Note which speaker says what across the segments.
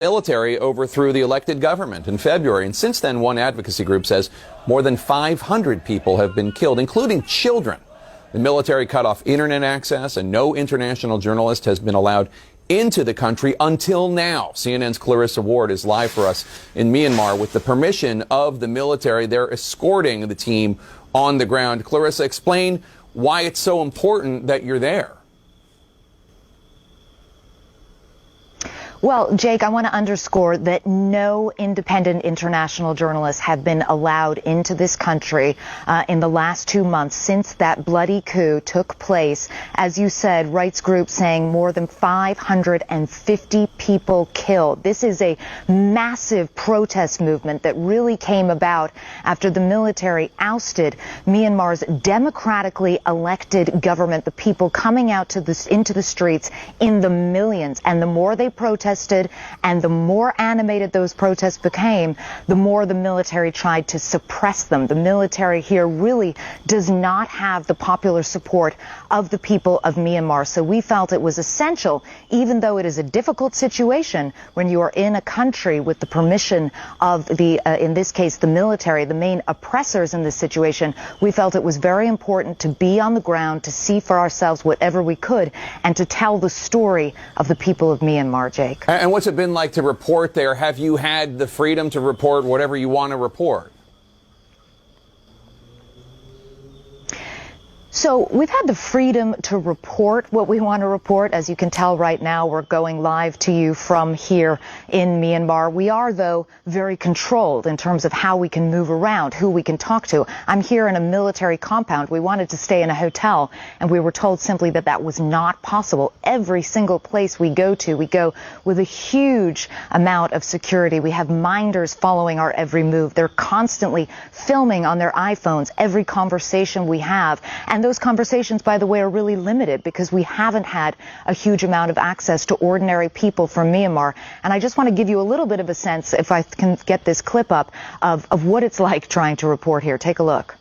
Speaker 1: military overthrew the elected government in February. And since then, one advocacy group says more than 500 people have been killed, including children. The military cut off internet access, and no international journalist has been allowed into the country until now. CNN's Clarissa Ward is live for us in Myanmar with the permission of the military. They're escorting the team on the ground. Clarissa, explain why it's so important that you're there.
Speaker 2: Well, Jake, I want to underscore that no independent international journalists have been allowed into this country in the last 2 months since that bloody coup took place. As you said, rights groups saying more than 550 people killed. This is a massive protest movement that really came about after the military ousted Myanmar's democratically elected government, the people coming out into the streets in the millions. And the more they protested, and the more animated those protests became, the more the military tried to suppress them. The military here really does not have the popular support of the people of Myanmar. So we felt it was essential, even though it is a difficult situation when you are in a country with the permission of in this case, the military, the main oppressors in this situation, we felt it was very important to be on the ground, to see for ourselves whatever we could, and to tell the story of the people of Myanmar, Jake.
Speaker 1: And what's it been like to report there? Have you had the freedom to report whatever you want to report?
Speaker 2: So we've had the freedom to report what we want to report. As you can tell right now, we're going live to you from here in Myanmar. We are, though, very controlled in terms of how we can move around, who we can talk to. I'm here in a military compound. We wanted to stay in a hotel, and we were told simply that that was not possible. Every single place we go with a huge amount of security. We have minders following our every move. They're constantly filming on their iPhones every conversation we have. And those conversations, by the way, are really limited because we haven't had a huge amount of access to ordinary people from Myanmar. And I just want to give you a little bit of a sense, if I can get this clip up, of what it's like trying to report here. Take a look.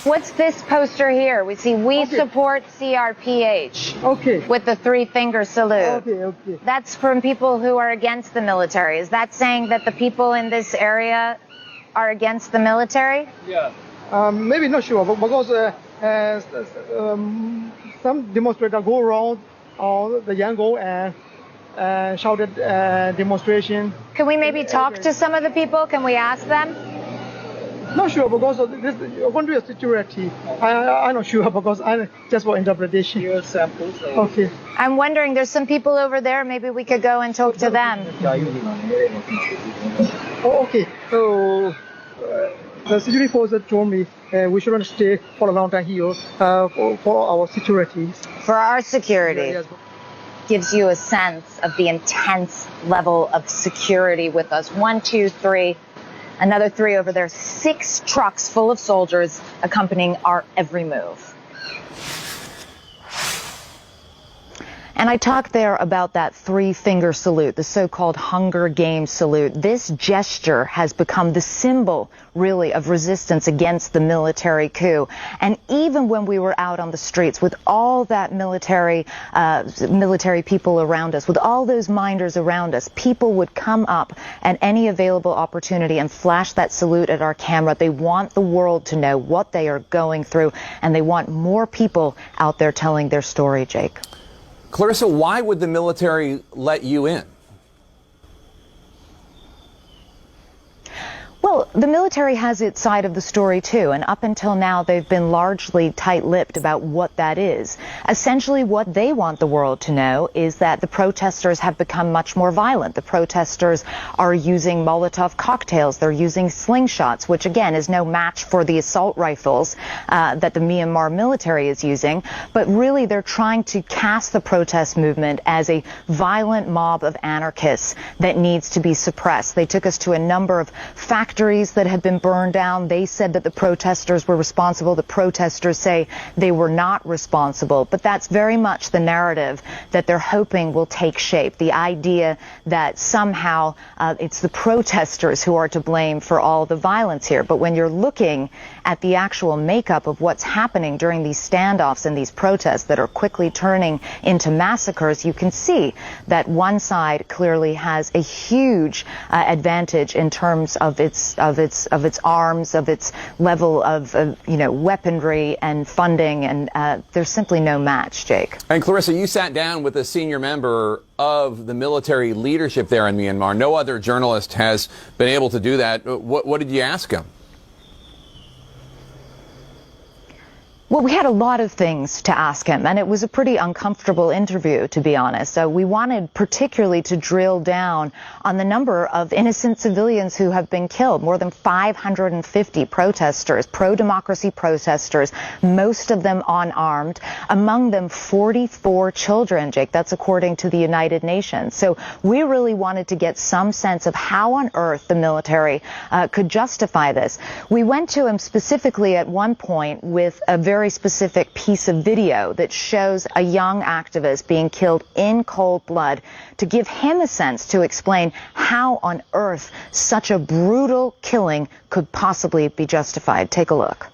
Speaker 2: What's this poster here? We see "We support CRPH."
Speaker 3: Okay.
Speaker 2: With the three-finger salute.
Speaker 3: Okay.
Speaker 2: That's from people who are against the military. Is that saying that the people in this area are against the military?
Speaker 3: Yeah. Maybe not sure, because some demonstrators go around the Yangon and shouted demonstration.
Speaker 2: Can we maybe talk to some of the people? Can we ask them?
Speaker 3: Not sure, because this country is security. I'm not sure, because I just for interpretation. Your samples. Okay.
Speaker 2: I'm wondering, there's some people over there. Maybe we could go and talk to them.
Speaker 3: Oh, okay. So the security force told me we shouldn't stay for a long time here for our security.
Speaker 2: For our security.
Speaker 3: Yes.
Speaker 2: Gives you a sense of the intense level of security with us. 1, 2, 3. Another 3 over there. 6 trucks full of soldiers accompanying our every move. And I talked there about that three-finger salute, the so-called Hunger Games salute. This gesture has become the symbol, really, of resistance against the military coup. And even when we were out on the streets with all that military people around us, with all those minders around us, people would come up at any available opportunity and flash that salute at our camera. They want the world to know what they are going through, and they want more people out there telling their story, Jake.
Speaker 1: Clarissa, why would the military let you in?
Speaker 2: Well, the military has its side of the story, too, and up until now, they've been largely tight-lipped about what that is. Essentially, what they want the world to know is that the protesters have become much more violent. The protesters are using Molotov cocktails. They're using slingshots, which, again, is no match for the assault rifles that the Myanmar military is using. But really, they're trying to cast the protest movement as a violent mob of anarchists that needs to be suppressed. They took us to a number of factories factories that have been burned down. They said that the protesters were responsible. The protesters say they were not responsible. But that's very much the narrative that they're hoping will take shape. The idea that somehow it's the protesters who are to blame for all the violence here. But when you're looking at the actual makeup of what's happening during these standoffs and these protests that are quickly turning into massacres, you can see that one side clearly has a huge advantage in terms of its arms, of its level of weaponry and funding, and there's simply no match, Jake.
Speaker 1: And Clarissa, you sat down with a senior member of the military leadership there in Myanmar. No other journalist has been able to do that. What did you ask him?
Speaker 2: Well, we had a lot of things to ask him, and it was a pretty uncomfortable interview, to be honest. So we wanted particularly to drill down on the number of innocent civilians who have been killed. More than 550 protesters, pro-democracy protesters, most of them unarmed, among them 44 children, Jake. That's according to the United Nations. So we really wanted to get some sense of how on earth the military could justify this. We went to him specifically at one point with a very specific piece of video that shows a young activist being killed in cold blood, to give him a sense to explain how on earth such a brutal killing could possibly be justified. Take a look.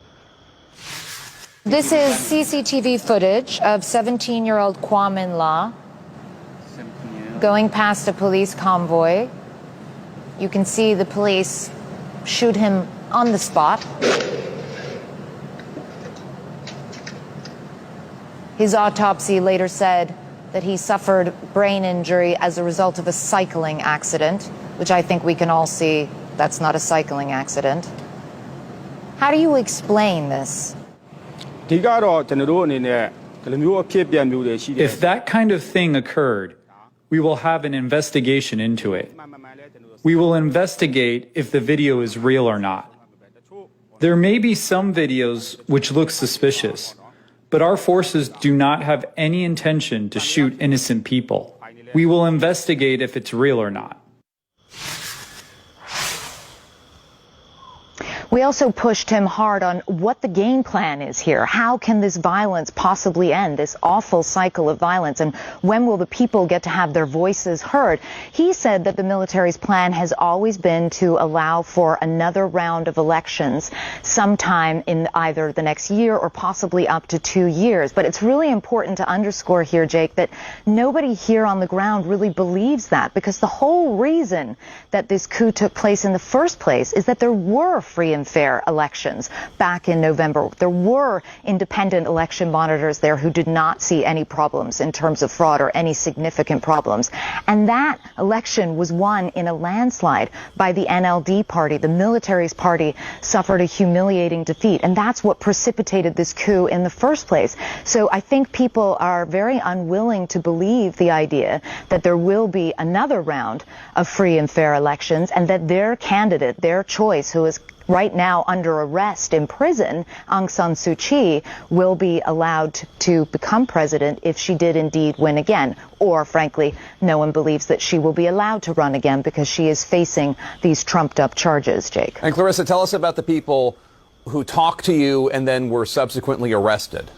Speaker 2: This is CCTV footage of 17-year-old Kwame La going past a police convoy. You can see the police shoot him on the spot. His autopsy later said that he suffered brain injury as a result of a cycling accident, which I think we can all see that's not a cycling accident. How do you explain this?
Speaker 4: If that kind of thing occurred, we will have an investigation into it. We will investigate if the video is real or not. There may be some videos which look suspicious, but our forces do not have any intention to shoot innocent people. We will investigate if it's real or not.
Speaker 2: We also pushed him hard on what the game plan is here. How can this violence possibly end, this awful cycle of violence? And when will the people get to have their voices heard? He said that the military's plan has always been to allow for another round of elections sometime in either the next year or possibly up to 2 years. But it's really important to underscore here, Jake, that nobody here on the ground really believes that, because the whole reason that this coup took place in the first place is that there were free and fair elections back in November. There were independent election monitors there who did not see any problems in terms of fraud or any significant problems. And that election was won in a landslide by the NLD party. The military's party suffered a humiliating defeat, and that's what precipitated this coup in the first place. So I think people are very unwilling to believe the idea that there will be another round of free and fair elections, and that their candidate, their choice, who is right now under arrest in prison, Aung San Suu Kyi, will be allowed to become president if she did indeed win again. Or, frankly, no one believes that she will be allowed to run again because she is facing these trumped-up charges, Jake.
Speaker 1: And Clarissa, tell us about the people who talked to you and then were subsequently arrested.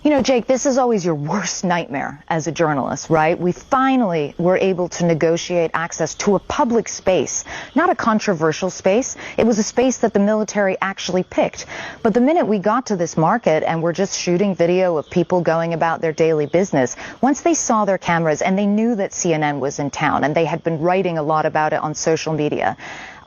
Speaker 2: You know, Jake, this is always your worst nightmare as a journalist, right? We finally were able to negotiate access to a public space, not a controversial space. It was a space that the military actually picked. But the minute we got to this market and were just shooting video of people going about their daily business, once they saw their cameras and they knew that CNN was in town and they had been writing a lot about it on social media,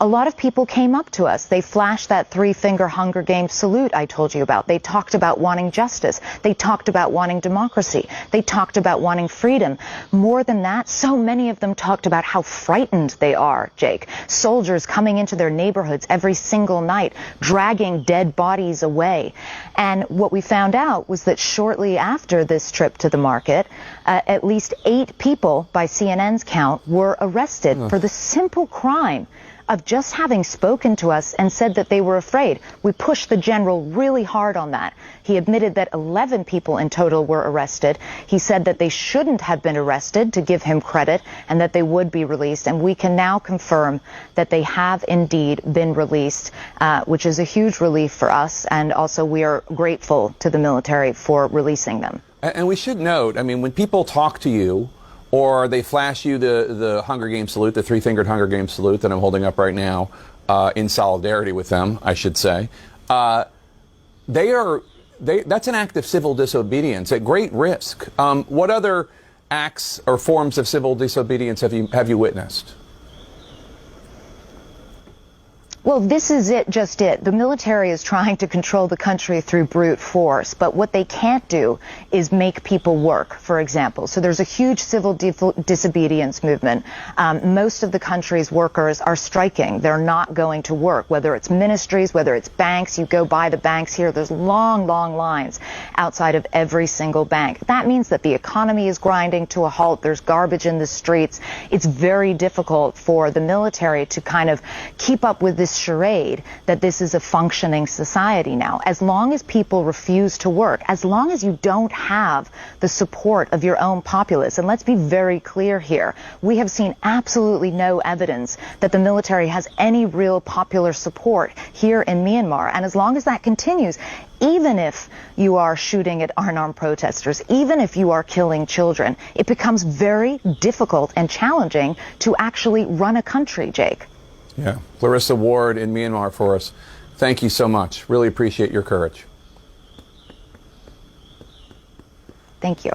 Speaker 2: a lot of people came up to us. They flashed that three-finger Hunger Games salute I told you about. They talked about wanting justice. They talked about wanting democracy. They talked about wanting freedom. More than that, so many of them talked about how frightened they are, Jake. Soldiers coming into their neighborhoods every single night, dragging dead bodies away. And what we found out was that shortly after this trip to the market, at least 8 people, by CNN's count, were arrested for the simple crime of just having spoken to us and said that they were afraid. We pushed the general really hard on that. He admitted that 11 people in total were arrested. He said that they shouldn't have been arrested, to give him credit, and that they would be released. And we can now confirm that they have indeed been released, which is a huge relief for us. And also we are grateful to the military for releasing them.
Speaker 1: And we should note, I mean, when people talk to you or they flash you the Hunger Games salute, the three-fingered Hunger Games salute that I'm holding up right now, in solidarity with them, I should say, that's an act of civil disobedience at great risk. What other acts or forms of civil disobedience have you witnessed?
Speaker 2: Well, this is just it. The military is trying to control the country through brute force, but what they can't do is make people work, for example. So there's a huge civil disobedience movement. Most of the country's workers are striking. They're not going to work, whether it's ministries, whether it's banks. You go by the banks here, there's long, long lines outside of every single bank. That means that the economy is grinding to a halt. There's garbage in the streets. It's very difficult for the military to kind of keep up with this charade that this is a functioning society now. As long as people refuse to work, as long as you don't have the support of your own populace, and let's be very clear here, we have seen absolutely no evidence that the military has any real popular support here in Myanmar. And as long as that continues, even if you are shooting at unarmed protesters, even if you are killing children, it becomes very difficult and challenging to actually run a country, Jake.
Speaker 1: Yeah. Larissa Ward in Myanmar for us. Thank you so much. Really appreciate your courage.
Speaker 2: Thank you.